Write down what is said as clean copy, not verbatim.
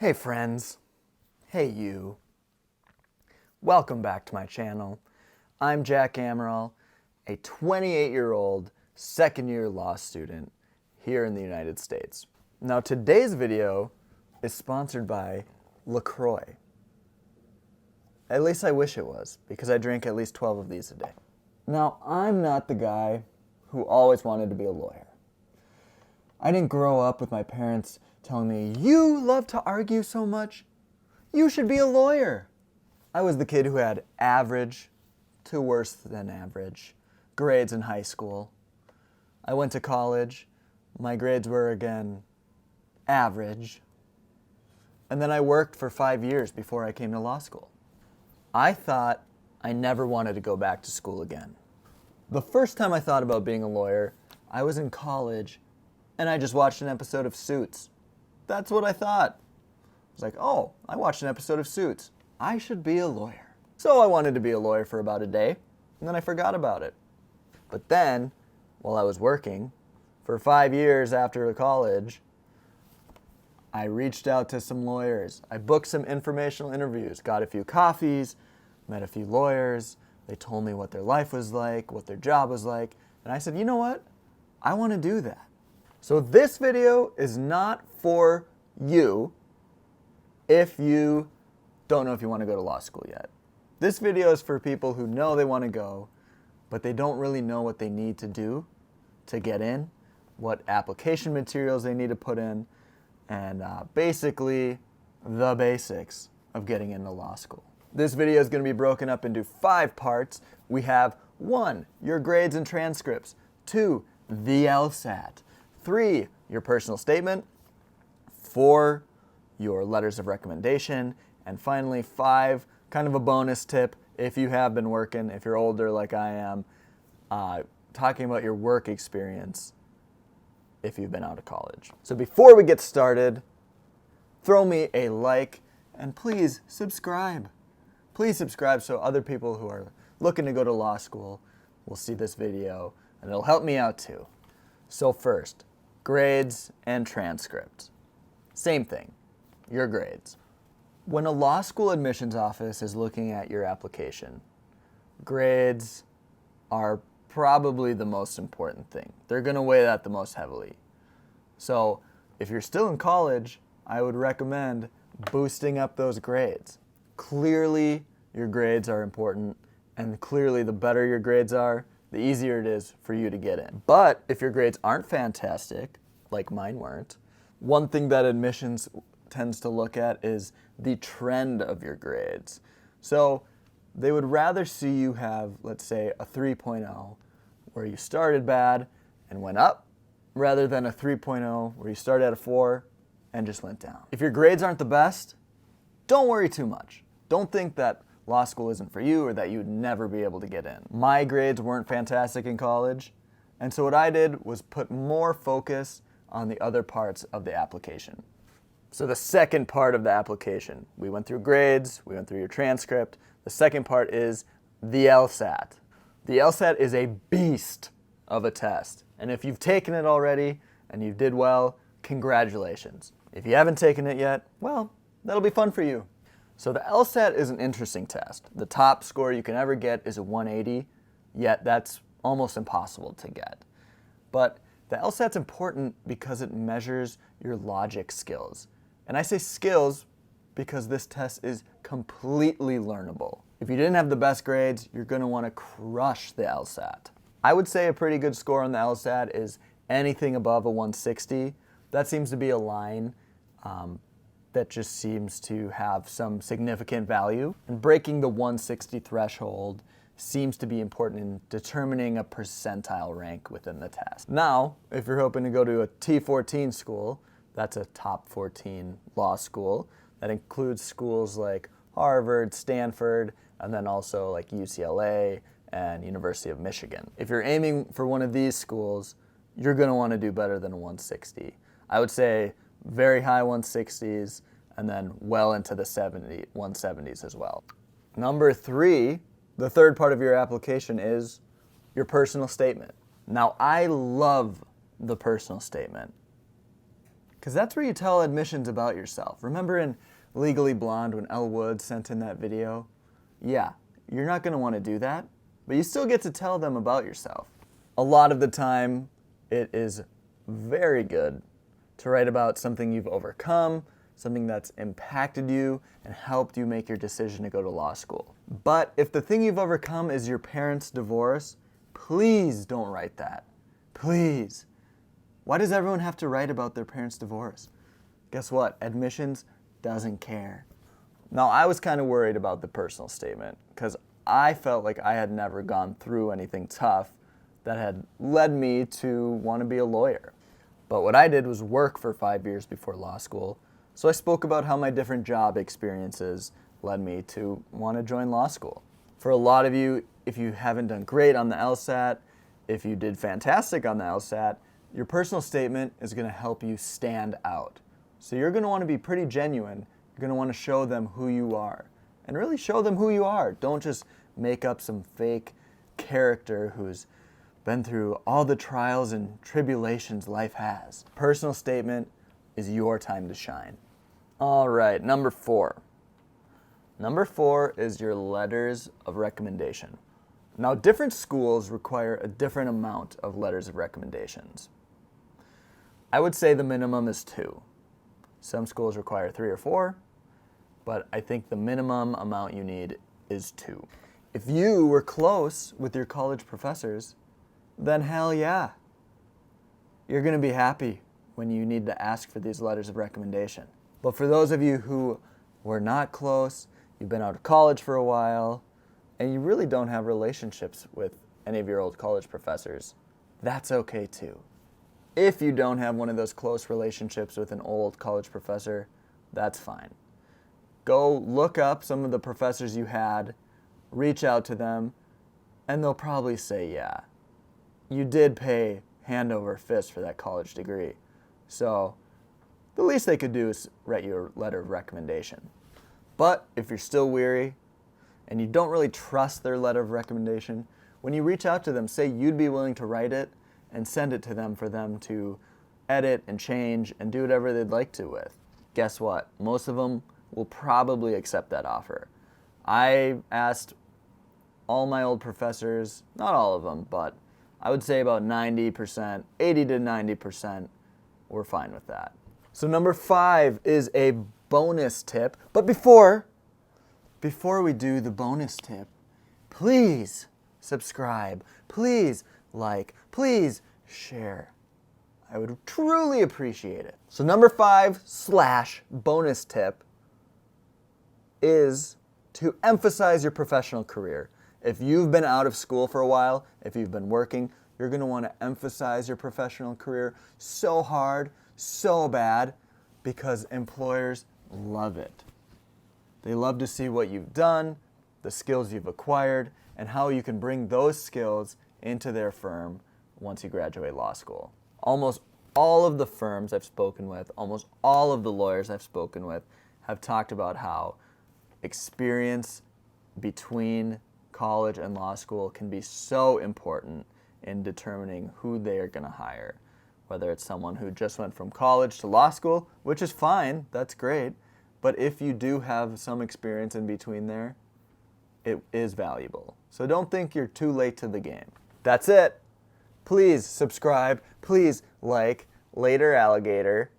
Hey friends, hey you. Welcome back to my channel. I'm Jack Amaral, a 28-year-old second-year law student here in the United States. Now today's video is sponsored by LaCroix. At least I wish it was, because I drink at least 12 of these a day. Now I'm not the guy who always wanted to be a lawyer. I didn't grow up with my parents telling me, "You love to argue so much, you should be a lawyer." I was the kid who had average to worse than average grades in high school. I went to college, my grades were again average, and then I worked for 5 years before I came to law school. I thought I never wanted to go back to school again. The first time I thought about being a lawyer, I was in college and I just watched an episode of Suits. That's what I thought. I was like, oh, I watched an episode of Suits. I should be a lawyer. So I wanted to be a lawyer for about a day, and then I forgot about it. But then, while I was working, for 5 years after college, I reached out to some lawyers. I booked some informational interviews, got a few coffees, met a few lawyers. They told me what their life was like, what their job was like, and I said, you know what? I want to do that. So this video is not for you if you don't know if you want to go to law school yet. This video is for people who know they want to go, but they don't really know what they need to do to get in, what application materials they need to put in, and basically the basics of getting into law school. This video is going to be broken up into 5 parts. We have 1, your grades and transcripts, 2, the LSAT, 3, your personal statement, 4, your letters of recommendation, and finally 5, kind of a bonus tip if you have been working, if you're older like I am, talking about your work experience if you've been out of college. So before we get started, throw me a like and please subscribe. Please subscribe so other people who are looking to go to law school will see this video and it'll help me out too. So first, grades and transcripts. Same thing, your grades. When a law school admissions office is looking at your application, grades are probably the most important thing. They're going to weigh that the most heavily. So if you're still in college, I would recommend boosting up those grades. Clearly, your grades are important, and clearly the better your grades are, the easier it is for you to get in. But if your grades aren't fantastic, like mine weren't, one thing that admissions tends to look at is the trend of your grades. So they would rather see you have, let's say, a 3.0 where you started bad and went up, rather than a 3.0 where you started at a 4 and just went down. If your grades aren't the best, don't worry too much. Don't think that law school isn't for you or that you would never be able to get in. My grades weren't fantastic in college, and so what I did was put more focus on the other parts of the application. So the second part of the application, we went through grades, we went through your transcript. The second part is the LSAT. The LSAT is a beast of a test, and if you've taken it already and you did well, congratulations. If you haven't taken it yet, well, that'll be fun for you. So the LSAT is an interesting test. The top score you can ever get is a 180, yet that's almost impossible to get. But the LSAT's important because it measures your logic skills. And I say skills because this test is completely learnable. If you didn't have the best grades, you're going to want to crush the LSAT. I would say a pretty good score on the LSAT is anything above a 160. That seems to be a line that just seems to have some significant value. And breaking the 160 threshold seems to be important in determining a percentile rank within the test. Now, if you're hoping to go to a T14 school, that's a top 14 law school. That includes schools like Harvard, Stanford, and then also like UCLA and University of Michigan. If you're aiming for one of these schools, you're going to want to do better than a 160. I would say very high 160s and then well into the 170s as well. Number 3, the third part of your application is your personal statement. Now, I love the personal statement. Because that's where you tell admissions about yourself. Remember in Legally Blonde when Elle Woods sent in that video? Yeah, you're not going to want to do that, but you still get to tell them about yourself. A lot of the time, it is very good to write about something you've overcome, something that's impacted you and helped you make your decision to go to law school. But if the thing you've overcome is your parents' divorce, please don't write that. Please. Why does everyone have to write about their parents' divorce? Guess what? Admissions doesn't care. Now, I was kind of worried about the personal statement because I felt like I had never gone through anything tough that had led me to want to be a lawyer. But what I did was work for 5 years before law school, so I spoke about how my different job experiences led me to want to join law school. For a lot of you, if you haven't done great on the LSAT, if you did fantastic on the LSAT, your personal statement is going to help you stand out. So you're going to want to be pretty genuine. You're going to want to show them who you are. And really show them who you are. Don't just make up some fake character who's been through all the trials and tribulations life has. Personal statement is your time to shine. All right, number 4. Number 4 is your letters of recommendation. Now, different schools require a different amount of letters of recommendations. I would say the minimum is 2. Some schools require 3 or 4, but I think the minimum amount you need is 2. If you were close with your college professors, then hell yeah. You're going to be happy when you need to ask for these letters of recommendation. But for those of you who were not close, you've been out of college for a while, and you really don't have relationships with any of your old college professors, that's okay too. If you don't have one of those close relationships with an old college professor, that's fine. Go look up some of the professors you had, reach out to them, and they'll probably say, yeah, you did pay hand over fist for that college degree. So the least they could do is write you a letter of recommendation. But if you're still weary and you don't really trust their letter of recommendation, when you reach out to them, say you'd be willing to write it and send it to them for them to edit and change and do whatever they'd like to with. Guess what? Most of them will probably accept that offer. I asked all my old professors, not all of them, but I would say about 90%, 80 to 90% were fine with that. So number 5 is a bonus tip. But before we do the bonus tip, please subscribe, please like, please share. I would truly appreciate it. So number 5/bonus tip is to emphasize your professional career. If you've been out of school for a while, if you've been working, you're going to want to emphasize your professional career so hard, so bad, because employers love it. They love to see what you've done, the skills you've acquired, and how you can bring those skills into their firm once you graduate law school. Almost all of the firms I've spoken with, almost all of the lawyers I've spoken with have talked about how experience between college and law school can be so important in determining who they are going to hire. Whether it's someone who just went from college to law school, which is fine, that's great, but if you do have some experience in between there, it is valuable. So don't think you're too late to the game. That's it. Please subscribe, please like. Later, alligator.